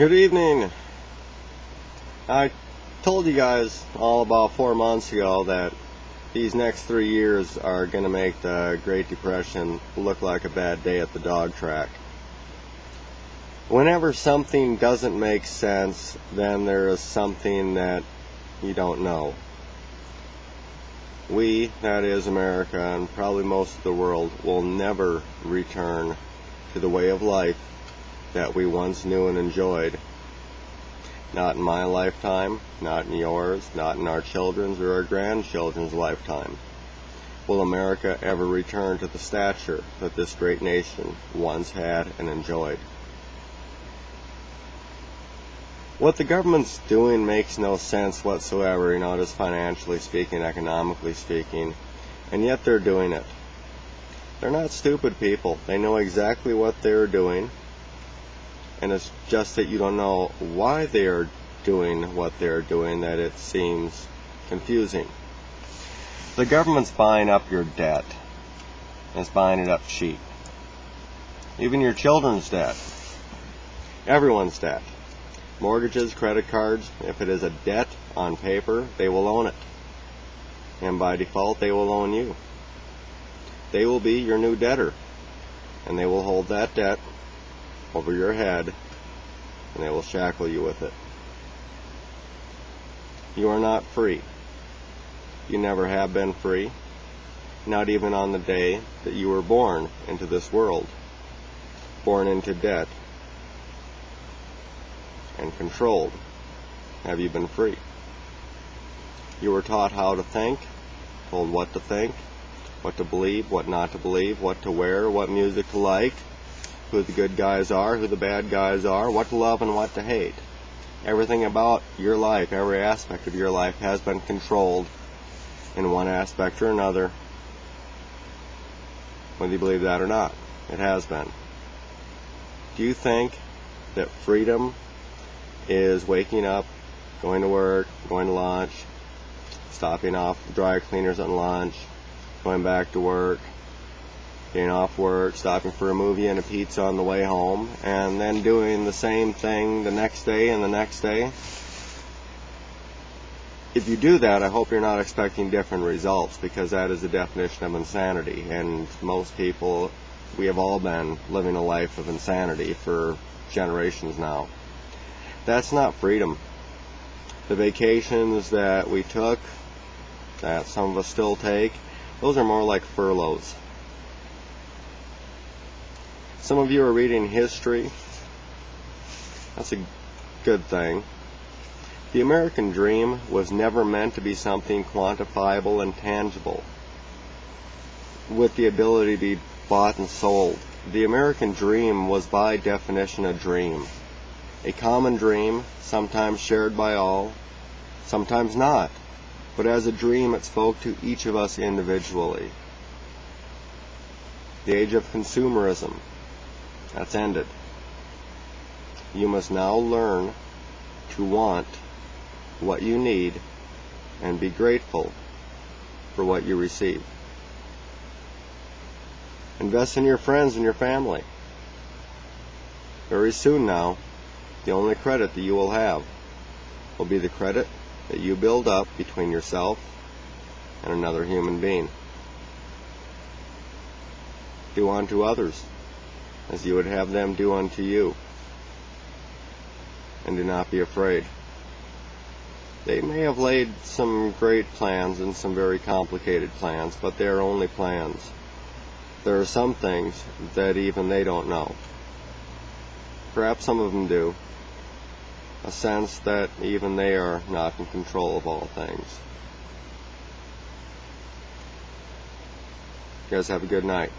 Good evening. I told you guys all about 4 months ago that these next 3 years are going to make the Great Depression look like a bad day at the dog track. Whenever something doesn't make sense, then there is something that you don't know. We, that is America, and probably most of the world, will never return to the way of life that we once knew and enjoyed. Not in my lifetime, not in yours, not in our children's or our grandchildren's lifetime. Will America ever return to the stature that this great nation once had and enjoyed? What the government's doing makes no sense whatsoever, just financially speaking, economically speaking, and yet they're doing it. They're not stupid people. They know exactly what they're doing. And it's just that you don't know why they are doing what they're doing that it seems confusing. The government's buying up your debt. It's buying it up cheap. Even your children's debt. Everyone's debt. Mortgages, credit cards, if it is a debt on paper, they will own it. And by default, they will own you. They will be your new debtor. And they will hold that debt over your head, and they will shackle you with it. You are not free. You never have been free, not even on the day that you were born into this world, born into debt and controlled. Have you been free? You were taught how to think, told what to think, what to believe, what not to believe, what to wear, what music to like, who the good guys are, who the bad guys are, what to love and what to hate. Everything about your life, every aspect of your life has been controlled in one aspect or another, whether you believe that or not. It has been. Do you think that freedom is waking up, going to work, going to lunch, stopping off the dry cleaners on lunch, going back to work, getting off work, stopping for a movie and a pizza on the way home, and then doing the same thing the next day and the next day? If you do that, I hope you're not expecting different results, because that is the definition of insanity. And most people, we have all been living a life of insanity for generations now. That's not freedom. The vacations that we took, that some of us still take, those are more like furloughs. Some of you are reading history. That's a good thing. The American dream was never meant to be something quantifiable and tangible, with the ability to be bought and sold. The American dream was by definition a dream. A common dream, sometimes shared by all, sometimes not. But as a dream, it spoke to each of us individually. The age of consumerism, that's ended. You must now learn to want what you need and be grateful for what you receive. Invest in your friends and your family. Very soon now, the only credit that you will have will be the credit that you build up between yourself and another human being. Do unto others as you would have them do unto you. And do not be afraid. They may have laid some great plans and some very complicated plans, but they are only plans. There are some things that even they don't know. Perhaps some of them do. A sense that even they are not in control of all things. You guys have a good night.